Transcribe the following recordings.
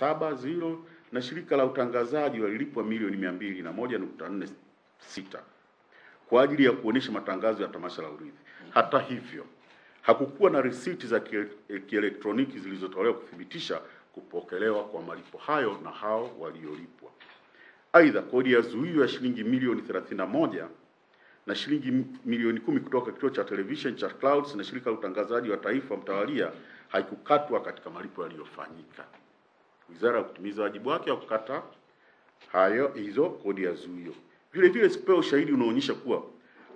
7.70 na shirika la utangazaji walilipwa milioni 201.46 kwa ajili ya kuonesha matangazo ya tamasha la Urithi. Hata hivyo, hakukuwa na risiti za kielektroniki zilizotolewa kuthibitisha kupokelewa kwa malipo hayo na hao waliolipwa. Aidha, kodi ya zuio ya shilingi milioni 31 na shilingi milioni 10 kutoka kituo cha television cha Clouds na shirika la utangazaji wa taifa mtawalia haikukatwa katika malipo yaliyofanyika. Wizara kutimiza wajibu wake wa kukata hizo kodi ya zuio. Vile vile sipewa ushahidi unaonyesha kuwa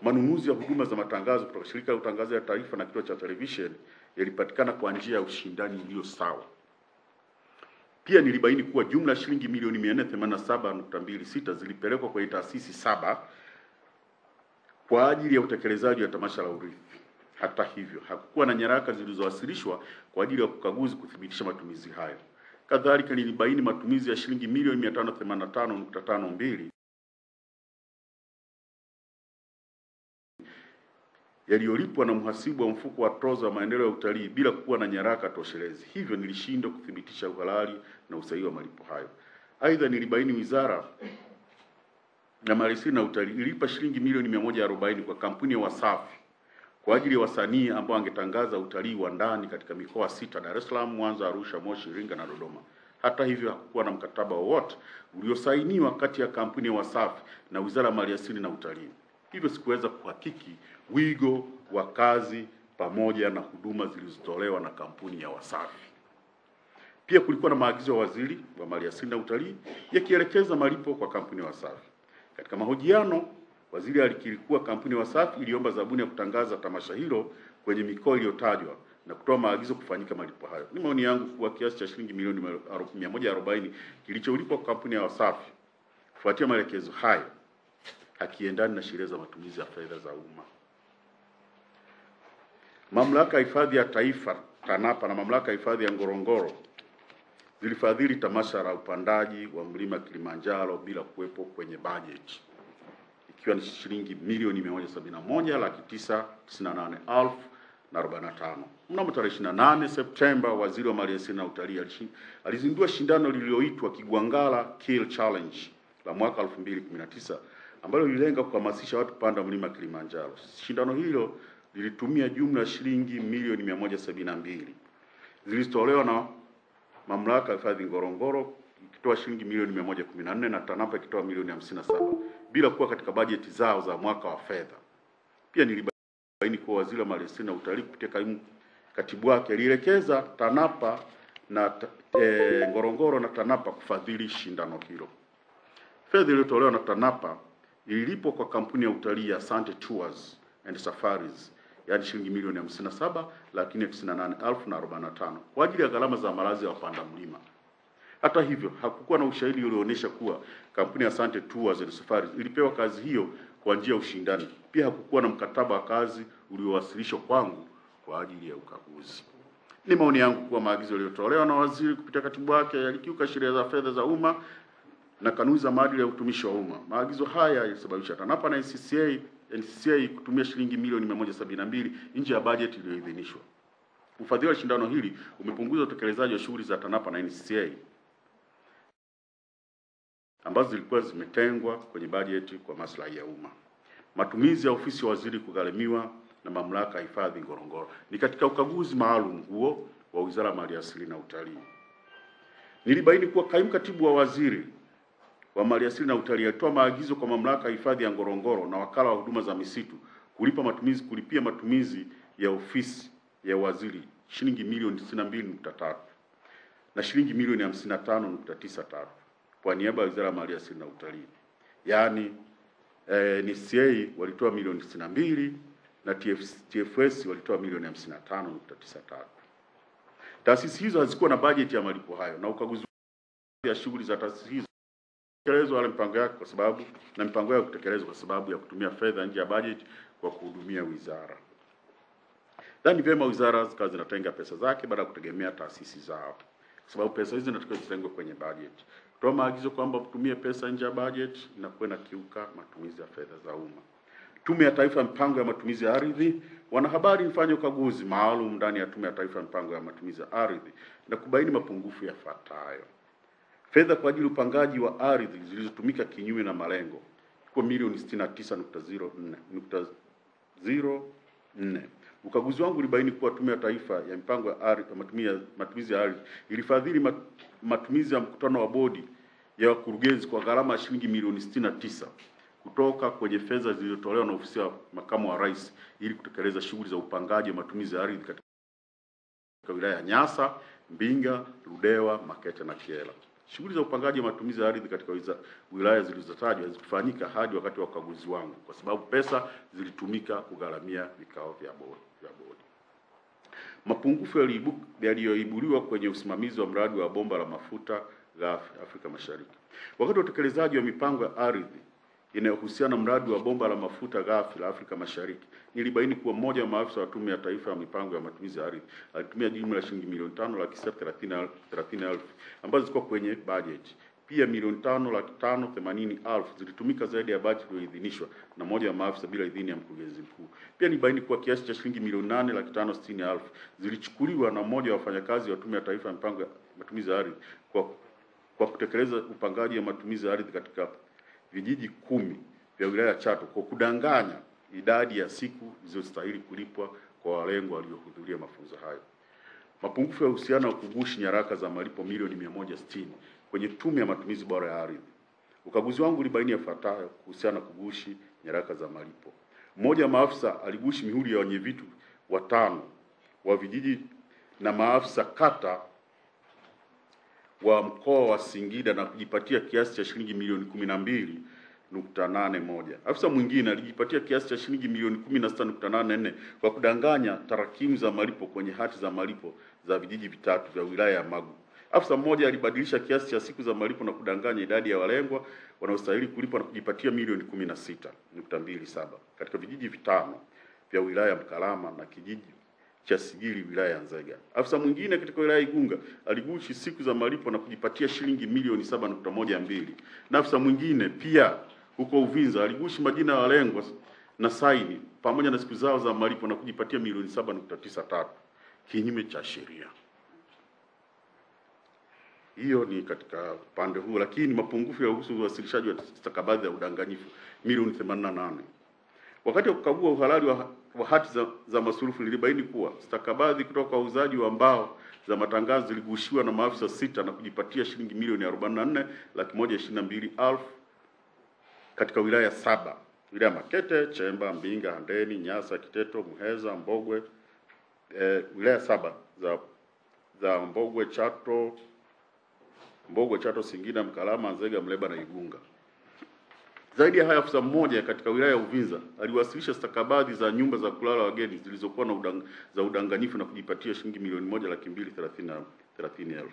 manunuzi ya huduma za matangazo kutoka shirika la utangazaji wa taifa na kituo cha television yalipatikana kwa njia ya ushindani ulio sawa. Pia nilibaini kuwa jumla shilingi milioni 487.26 zilipelekwa kwenye taasisi 7 kwa ajili ya utekelezaji wa tamasha la Urithi. Hata hivyo, hakukuwa na nyaraka zilizowasilishwa kwa ajili ya kukaguzi kuthibitisha matumizi hayo. Kadhalika nilibaini matumizi ya shilingi milioni 585.52 yaliyolipwa na mhasibu wa mfuko wa tozo wa maendeleo ya utalii bila kuwa na nyaraka toshelezi. Hivyo nilishindwa kuthibitisha uhalali na usahihi wa malipo hayo. Aidha, nilibaini Wizara ya Maliasili na Utalii ilipa shilingi milioni 140 kwa kampuni ya Wasafi kwa ajili ya wasanii ambao wangetangaza utalii wa ndani katika mikoa 6: Dar es Salaam, Mwanza, Arusha, Moshi, Iringa na Dodoma. Hata hivyo, hakukuwa na mkataba wowote uliosainiwa kati ya kampuni ya Wasafi na Wizara ya Maliasili na Utalii. Hivyo sikuweza kuhakiki wigo wa kazi pamoja na huduma zilizotolewa na kampuni ya Wasafi. Pia kulikuwa na maagizo ya Waziri wa Maliasili na Utalii yakielekeza malipo kwa kampuni ya Wasafi. Katika mahojiano, waziri alikiri kuwa kampuni ya Wasafi iliomba zabuni ya kutangaza tamasha hilo kwenye mikoa iliyotajwa na kutoa maagizo kufanyika malipo hayo. Ni maoni yangu kuwa kiasi cha shilingi milioni 140 kilicholipwa kwa kampuni ya Wasafi kufuatia maelekezo hayo hakiendani na sheria za matumizi ya fedha za umma. Mamlaka ya Hifadhi ya Taifa TANAPA na Mamlaka ya Hifadhi ya Ngorongoro zilifadhili tamasha la upandaji wa mlima Kilimanjaro bila kuwepo kwenye bajeti, ikiwa ni shilingi milioni 171,998,045. Mnamo tarehe 28 Septemba, Waziri wa Maliasili na Utalii alizindua shindano lililoitwa Kigwangala Kill Challenge la mwaka 2019 ambalo lililenga kuhamasisha watu kupanda mlima Kilimanjaro. Shindano hilo lilitumia jumla shilingi milioni 172 zilizotolewa na Mamlaka ya Hifadhi Ngorongoro ikitoa shilingi milioni 114 na TANAPA ikitoa milioni 57 bila kuwa katika bajeti zao za mwaka wa fedha. Pia nilibaini kuwa Waziri wa Maliasili na Utalii kupitia katibu wake alielekeza TANAPA na Ngorongoro na TANAPA kufadhili shindano hilo. Fedha iliyotolewa na TANAPA ililipwa kwa kampuni ya utalii ya Asante Tours and Safaris, yaani shilingi milioni 57,98,045 kwa ajili ya gharama za malazi ya wapanda mlima. Hata hivyo, hakukuwa na ushahidi ulioonyesha kuwa kampuni ya Asante Tours and Safaris ilipewa kazi hiyo kwa njia ya ushindani. Pia hakukuwa na mkataba wa kazi uliowasilishwa kwangu kwa ajili ya ukaguzi. Ni maoni yangu kuwa maagizo yaliyotolewa na waziri kupitia katibu wake yalikiuka sheria za fedha za umma na kanuni za maadili ya utumishi wa umma. Maagizo haya yalisababisha TANAPA na NCCA kutumia shilingi milioni 172 nje ya bajeti iliyoidhinishwa. Ufadhili wa shindano hili umepunguza utekelezaji wa shughuli za TANAPA na NCCA ambazo zilikuwa zimetengwa kwenye bajeti kwa maslahi ya umma. Matumizi ya ofisi ya waziri kugharimiwa na Mamlaka ya Hifadhi Ngorongoro ni katika ukaguzi maalum huo wa Wizara ya Maliasili na Utalii. Nilibaini kuwa kaimu katibu wa waziri wa Maliasili na Utalii alitoa maagizo kwa Mamlaka ya Hifadhi ya Ngorongoro na Wakala wa Huduma za Misitu kulipia matumizi ya ofisi ya waziri shilingi milioni 92.3 na shilingi milioni 55.93 kwa niaba ya Wizara ya Maliasili na Utalii. Yaani NCCA walitoa milioni 62 na TFS walitoa milioni 55.93. Taasisi hizo hazikuwa na bajeti ya malipo hayo na ukaguzi ya shughuli za taasisi hizo kutekelezwa wala mipango yake kwa sababu ya kutumia fedha nje ya bajeti kwa kuhudumia wizara. Dhani vyema wizara zikawa zinatenga pesa zake baada ya kutegemea taasisi zao, kwa sababu pesa hizi zinatakiwa zitengwe kwenye bajeti. Kutoa maagizo kwamba kutumia pesa nje ya bajeti inakuwa inakiuka matumizi ya fedha za umma. Tume ya Taifa ya Mipango ya Matumizi ya Ardhi, wanahabari mfanye ukaguzi maalum ndani ya Tume ya Taifa ya Mipango ya Matumizi ya Ardhi na kubaini mapungufu yafuatayo. Fedha kwa ajili upangaji wa ardhi zilizotumika kinyume na malengo kwa milioni 69.04. Ukaguzi wangu ulibaini kuwa Tume ya Taifa ya Mipango ya Ardhi na Matumizi ya Ardhi ilifadhili matumizi ya mkutano wa bodi ya wakurugenzi kwa gharama ya shilingi milioni 69 kutoka kwenye fedha zilizotolewa na ofisi ya Makamu wa Rais ili kutekeleza shughuli za upangaji wa matumizi ya ardhi katika wilaya ya Nyasa, Mbinga, Ludewa, Makete na Kyela. Shughuli za upangaji wa matumizi ya ardhi katika wilaya zilizotajwa hazikufanyika hadi wakati wa ukaguzi wangu kwa sababu pesa zilitumika kugharamia vikao vya bodi. Mapungufu yaliyoibuliwa kwenye usimamizi wa mradi wa bomba la mafuta ghafi Afrika Mashariki. Wakati wa utekelezaji wa mipango ya ardhi inayohusiana na mradi wa bomba la mafuta ghafi la Afrika Mashariki, nilibaini kuwa mmoja wa maafisa wa Tume ya Taifa ya Mipango ya Matumizi ya Ardhi alitumia jumla ya shilingi milioni 5,30,000 ambazo ziko kwenye budget. Pia milioni 5,580,000 zilitumika zaidi ya budget iliyoidhinishwa na mmoja wa maafisa bila idhini ya mkurugenzi mkuu. Pia nilibaini kuwa kiasi cha shilingi milioni 8,560,000 zilichukuliwa na mmoja wa wafanyakazi wa Tume ya Taifa ya Mipango ya Matumizi ya Ardhi kwa kutekeleza upangaji wa matumizi ya ardhi katika vijiji 10 vya wilaya ya Chato kwa kudanganya idadi ya siku zilizostahili kulipwa kwa walengwa waliohudhuria mafunzo hayo. Mapungufu ya uhusiano wa kugushi nyaraka za malipo milioni 160 kwenye Tume ya Matumizi Bora ya Ardhi. Ukaguzi wangu ulibaini yafuatayo kuhusiana na kugushi nyaraka za malipo. Mmoja wa maafisa aligushi mihuri ya wenyevitu 5 wa vijiji na maafisa kata wa mkoa wa Singida na kujipatia kiasi cha shilingi milioni 12.81. Afisa mwingine alijipatia kiasi cha shilingi milioni 16.84 kwa kudanganya tarakimu za malipo kwenye hati za malipo za vijiji vitatu vya wilaya ya Magu. Afisa mmoja alibadilisha kiasi cha siku za malipo na kudanganya idadi ya walengwa wanaostahili kulipa na kujipatia milioni 16.27 katika vijiji vitano vya wilaya ya Mkalama na kijiji cha Sigiri wilaya ya Nzega. Afisa mwingine katika wilaya ya Igunga aligushi siku za malipo na kujipatia shilingi milioni 7.12. Na afisa mwingine pia huko Uvinza aligushi majina ya walengwa na saini pamoja na siku zao za malipo na kujipatia milioni 7.93 kinyume cha sheria. Hiyo ni katika upande huu, lakini mapungufu ya uwasilishaji wa stakabadhi ya udanganyifu milioni 88. Wakati wa kukagua uhalali wa hati za masurufu nilibaini kuwa stakabadhi kutoka kwa wauzaji wa mbao za matangazo ziligushiwa na maafisa 6 na kujipatia shilingi milioni 44,122,000 katika wilaya 7. Wilaya Makete, Chemba, Mbinga, Handeni, Nyasa, Kiteto, Muheza, Mbogwe, wilaya 7 za Mbogwe, Chato, Singida, Mkalama, Nzega, Mleba na Igunga. Zaidi ya haya, afisa mmoja katika wilaya ya Uvinza aliwasilisha stakabadhi za nyumba za kulala wageni zilizokuwa na udanganyifu na kujipatia shilingi milioni 1,230,000.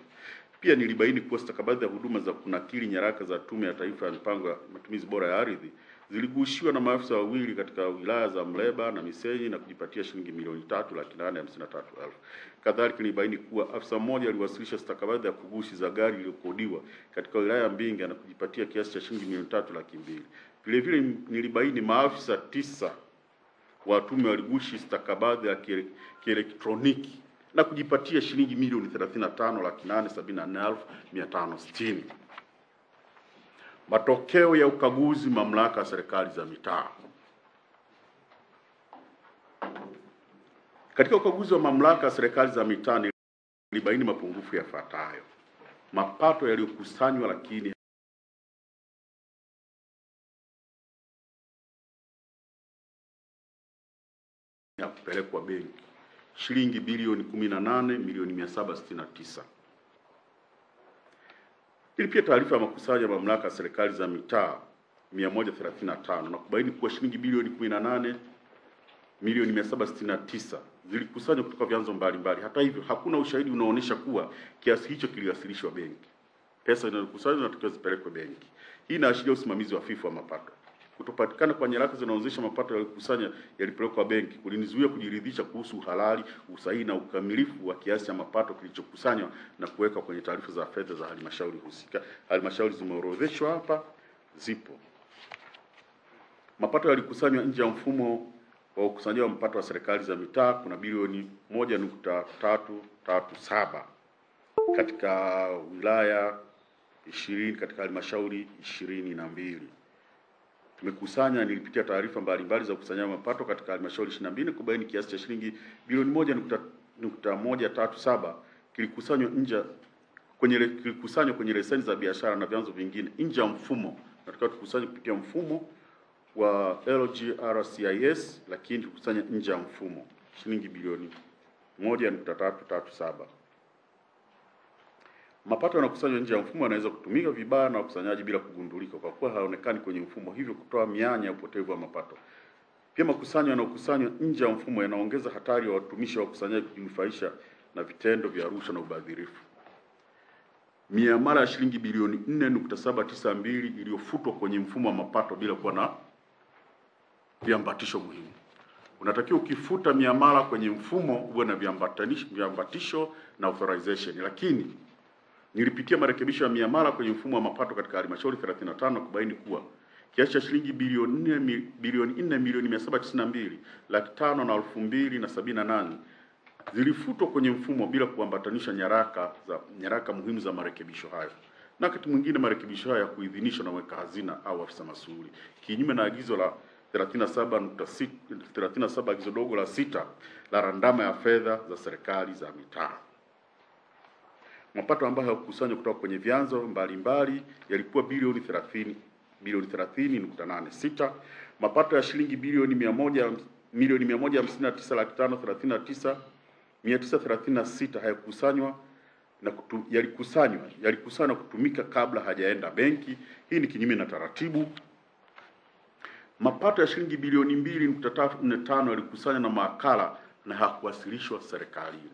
Pia nilibaini kuwa stakabadhi ya huduma za kunakili nyaraka za Tume ya Taifa ya Mipango ya Matumizi Bora ya Ardhi ziligushiwa na maafisa wawili katika wilaya za Mleba na Misenyi na kujipatia shilingi milioni 3,853,000. Kadhalika nilibaini kuwa afisa mmoja aliwasilisha stakabadhi ya kugushi za gari iliyokodiwa katika wilaya ya Mbinga na kujipatia kiasi cha shilingi milioni 3,200,000. Vile vile nilibaini maafisa 9 wa tume waligushi stakabadhi ya kielektroniki na kujipatia shilingi milioni 35,874,560. Matokeo ya ukaguzi mamlaka ya serikali za mitaa. Katika ukaguzi wa mamlaka ya serikali za mitaa nilibaini mapungufu yafuatayo. Mapato yaliyokusanywa lakini ya kupelekwa benki shilingi bilioni 18,769,000. Ili pia taarifa ya makusanyo ya mamlaka ya serikali za mitaa 135 na kubaini kuwa shilingi bilioni 18,769,000 zilikusanywa kutoka vyanzo mbalimbali. Hata hivyo, hakuna ushahidi unaoonyesha kuwa kiasi hicho kiliwasilishwa benki. Pesa zinazokusanywa zinatakiwa zipelekwe benki. Hii inaashiria usimamizi hafifu wa mapato. Kutopatikana kwa nyaraka zinazoonyesha mapato yaliyokusanya yalipelekwa benki kulinizuia kujiridhisha kuhusu uhalali, usahihi na ukamilifu wa kiasi cha mapato kilichokusanywa na kuwekwa kwenye taarifa za fedha za halmashauri husika. Halmashauri zimeorodheshwa hapa, zipo. Mapato yalikusanywa nje ya mfumo wa ukusanyaji wa mapato wa serikali za mitaa. Kuna bilioni 1.337 katika wilaya katika halmashauri 22. Tumekusanya, nilipitia taarifa mbalimbali za ukusanyaji mapato katika halmashauri 22 kubaini kiasi cha shilingi bilioni 1.137 kilikusanywa kwenye leseni za biashara na vyanzo vingine nje ya mfumo. Nataka tukusanye kupitia mfumo wa LGRCIS, lakini tukusanya nje ya mfumo shilingi bilioni 1.337. Mapato yanakusanywa nje ya mfumo yanaweza kutumika vibaya na wakusanyaji bila kugundulika kwa kuwa haonekani kwenye mfumo, hivyo kutoa mianya ya upotevu wa mapato. Pia makusanyo yanayokusanywa nje ya mfumo yanaongeza hatari ya watumishi wa ukusanyaji kujinufaisha na vitendo vya rushwa na ubadhirifu. Miamala ya shilingi bilioni 4.792 iliyofutwa kwenye mfumo wa mapato bila kuwa na viambatisho muhimu. Unatakiwa ukifuta miamala kwenye mfumo uwe na viambatisho na authorization, lakini nilipitia marekebisho ya miamala kwenye mfumo wa mapato katika halmashauri 35 kubaini kuwa kiasi cha shilingi bilioni 4,792,500,278 zilifutwa kwenye mfumo bila kuambatanisha nyaraka muhimu za marekebisho hayo. Na wakati mwingine marekebisho hayo ya kuidhinishwa na mweka hazina au afisa masuhuri, kinyume na agizo la 37 agizo dogo la 6 la randama ya fedha za serikali za mitaa. Mapato ambayo hayakusanywa kutoka kwenye vyanzo mbalimbali yalikuwa bilioni 30.86. Mapato ya shilingi bilioni 159,539,936 hayakusanywa na yalikusanywa kutumika kabla hajaenda benki. Hii ni kinyume na taratibu. Mapato ya shilingi bilioni 2.345 yalikusanywa na mawakala na hakuwasilishwa serikalini.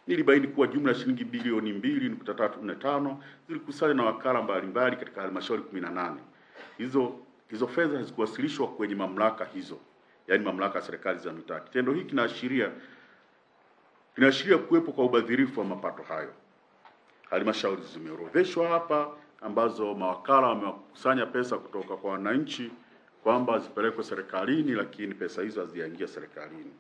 Nilibaini kuwa jumla ya shilingi bilioni 2.345 zilikusanywa na wakala mbalimbali katika halmashauri 18. Hizo fedha hazikuwasilishwa kwenye mamlaka hizo, yaani mamlaka ya serikali za mitaa. Kitendo hiki kinaashiria kuwepo kwa ubadhirifu wa mapato hayo. Halmashauri zimeorodheshwa hapa ambazo mawakala wamekusanya pesa kutoka kwa wananchi kwamba zipelekwe serikalini, lakini pesa hizo hazijaingia serikalini.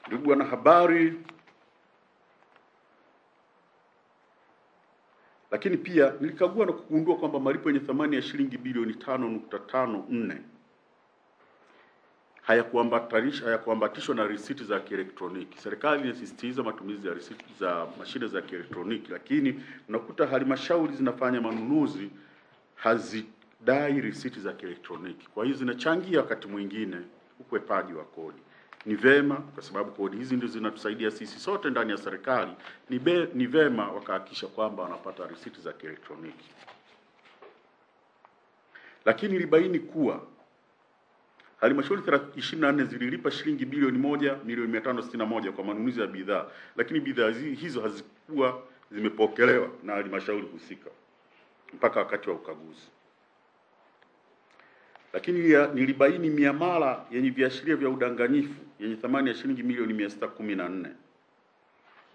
Ndugu wanahabari, lakini pia nilikagua na kugundua kwamba malipo yenye thamani ya shilingi bilioni 5.54 hayakuambatishwa na risiti za kielektroniki. Serikali inasisitiza matumizi ya risiti za mashine za kielektroniki, lakini unakuta halmashauri zinafanya manunuzi hazidai risiti za kielektroniki. Kwa hiyo zinachangia wakati mwingine ukwepaji wa kodi. Ni vema, kwa sababu kodi hizi ndizo zinatusaidia sisi sote ndani ya serikali, ni vema wakahakikisha kwamba wanapata risiti za kielektroniki. Lakini nilibaini kuwa halmashauri 24 zililipa shilingi bilioni 1,561 kwa manunuzi ya bidhaa, lakini bidhaa hizo hazikuwa zimepokelewa na halmashauri husika mpaka wakati wa ukaguzi. Lakini nilibaini miamala yenye viashiria vya udanganyifu yenye thamani ya shilingi milioni 614.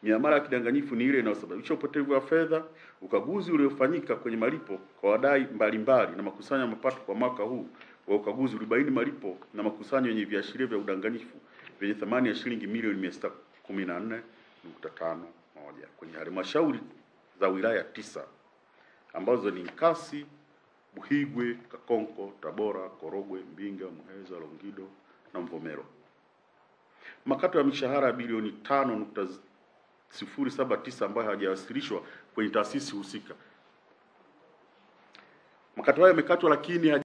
Miamala ya kidanganyifu ni ile inayosababisha upotevu wa fedha. Ukaguzi uliofanyika kwenye malipo kwa wadai mbalimbali na makusanyo ya mapato kwa mwaka huu wa ukaguzi ulibaini malipo na makusanyo yenye viashiria vya udanganyifu vyenye thamani ya shilingi milioni 614.51 kwenye halmashauri za wilaya 9 ambazo ni Nkasi, Buhigwe, Kakonko, Tabora, Korogwe, Mbinga, Muheza, Longido na Mvomero. Makato ya mishahara ya bilioni 5.079 ambayo hayajawasilishwa kwenye taasisi husika. Makato hayo yamekatwa lakini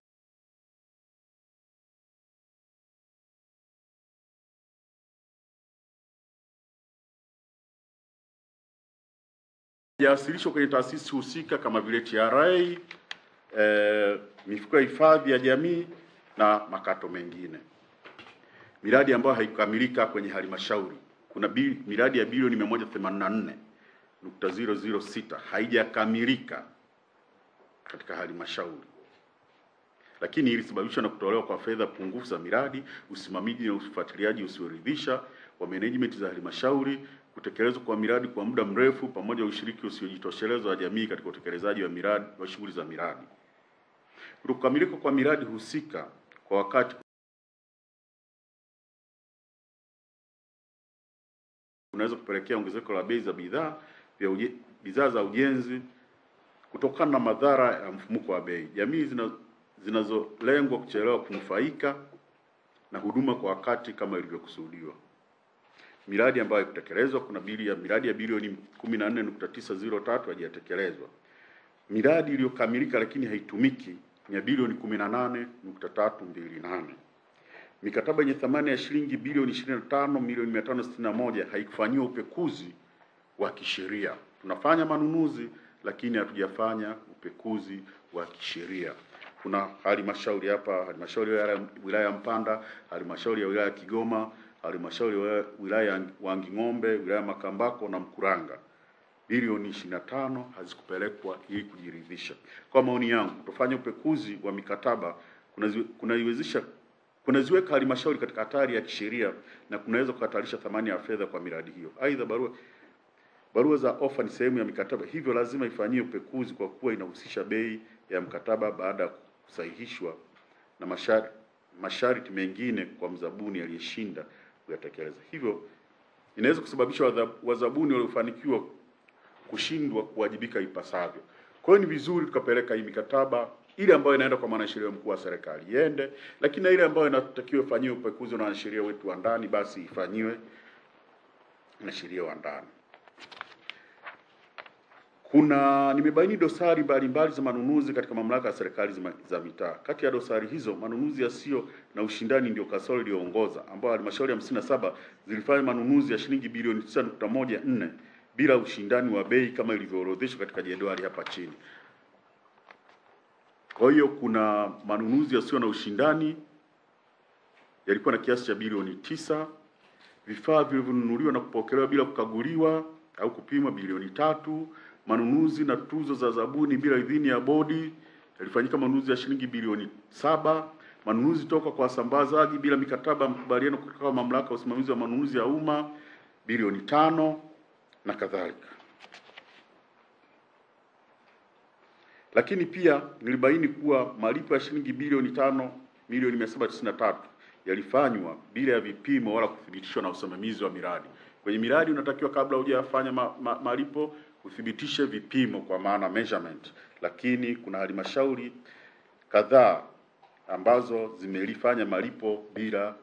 hayajawasilishwa kwenye taasisi husika kama vile TRA, mifuko ya hifadhi ya jamii na makato mengine. Miradi ambayo haikukamilika kwenye halmashauri, kuna miradi ya bilioni 184.006 haijakamilika katika halmashauri, lakini ilisababishwa na kutolewa kwa fedha pungufu za miradi, usimamizi na ufuatiliaji usioridhisha wa management za halmashauri, kutekelezwa kwa miradi kwa muda mrefu, pamoja na ushiriki usiojitosheleza wa jamii katika utekelezaji wa miradi wa shughuli za miradi. Kukamilika kwa miradi husika kwa wakati unaweza kupelekea ongezeko la bei za bidhaa bidhaa za ujenzi kutokana na madhara ya mfumuko wa bei. Jamii zinazolengwa kuchelewa kunufaika na huduma kwa wakati kama ilivyokusudiwa. Miradi ambayo kutekelezwa, kuna miradi ya bilioni 14.903 haijatekelezwa. Miradi iliyokamilika lakini haitumiki ni ya bilioni 18.328. Mikataba yenye thamani ya shilingi bilioni 25,561 haikufanyiwa upekuzi wa kisheria. Tunafanya manunuzi lakini hatujafanya upekuzi wa kisheria. Kuna halmashauri hapa, halmashauri ya wilaya ya Mpanda, halmashauri ya wilaya ya Kigoma, halmashauri ya wilaya ya Wanging'ombe, wilaya ya Makambako na Mkuranga. Bilioni 25 hazikupelekwa ili kujiridhisha. Kwa maoni yangu, tufanye upekuzi wa mikataba kunaziweka halmashauri katika hatari ya kisheria na kunaweza kuhatarisha thamani ya fedha kwa miradi hiyo. Aidha, barua za ofa ni sehemu ya mikataba, hivyo lazima ifanyiwe upekuzi kwa kuwa inahusisha bei ya mkataba baada ya kusahihishwa na masharti mengine kwa mzabuni aliyeshinda kuyatekeleza. Hivyo inaweza kusababisha wazabuni waliofanikiwa kushindwa kuwajibika ipasavyo. Kwa hiyo ni vizuri tukapeleka hii mikataba ile ambayo inaenda kwa mwanasheria mkuu wa serikali iende, lakini ile ambayo inatakiwa ifanyiwe upekuzi na wanasheria wetu wa ndani basi ifanyiwe na sheria wa ndani. Nimebaini dosari mbalimbali za manunuzi katika mamlaka ya serikali za mitaa. Kati ya dosari hizo, manunuzi yasiyo na ushindani ndio kasoro iliyoongoza, ambao halmashauri 57 zilifanya manunuzi ya shilingi bilioni 9.14 bila ushindani wa bei kama ilivyoorodheshwa katika jedwali hapa chini. Kwa hiyo kuna manunuzi yasiyo na ushindani yalikuwa na kiasi cha bilioni 9, vifaa vilivyonunuliwa na kupokelewa bila kukaguliwa au kupimwa bilioni 3, manunuzi na tuzo za zabuni bila idhini ya bodi yalifanyika manunuzi ya shilingi bilioni 7, manunuzi toka kwa wasambazaji bila mikataba makubaliano kutoka mamlaka ya usimamizi wa manunuzi ya umma bilioni 5 na kadhalika. Lakini pia nilibaini kuwa malipo ya shilingi bilioni 5,793 yalifanywa bila ya vipimo wala kuthibitishwa na usimamizi wa miradi. Kwenye miradi unatakiwa kabla hujafanya malipo uthibitishe vipimo kwa maana measurement, lakini kuna halmashauri kadhaa ambazo zimelifanya malipo bila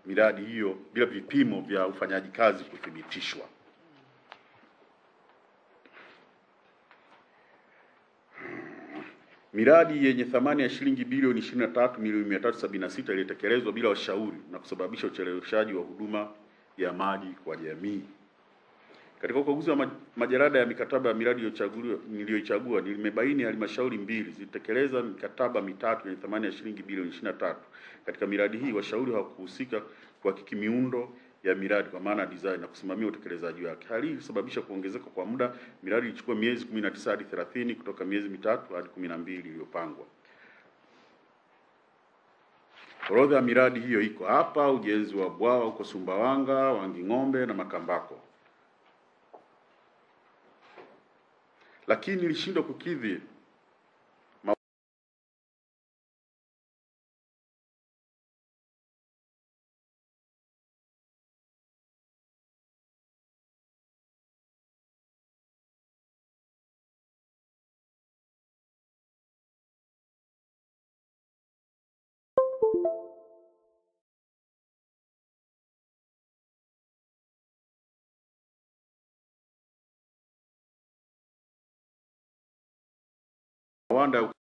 miradi hiyo, bila vipimo vya ufanyaji kazi kuthibitishwa. Miradi yenye thamani ya shilingi bilioni 23,376 ilitekelezwa bila ushauri na kusababisha ucheleweshaji wa huduma ya maji kwa jamii. Katika ukaguzi wa majarada ya mikataba ya miradi niliyoichagua, nimebaini halmashauri 2 zilitekeleza mikataba 3 yenye thamani ya shilingi bilioni 23. Katika miradi hii washauri hawakuhusika kuhakiki miundo ya miradi kwa maana design na kusimamia utekelezaji wake. Hali hii ilisababisha kuongezeka kwa muda. Miradi ilichukua miezi 19 hadi 30 kutoka miezi 3 hadi 12 iliyopangwa. Orodha ya miradi hiyo iko hapa: ujenzi wa bwawa huko Sumbawanga, Wanging'ombe na Makambako. Lakini ilishindwa kukidhi Wanda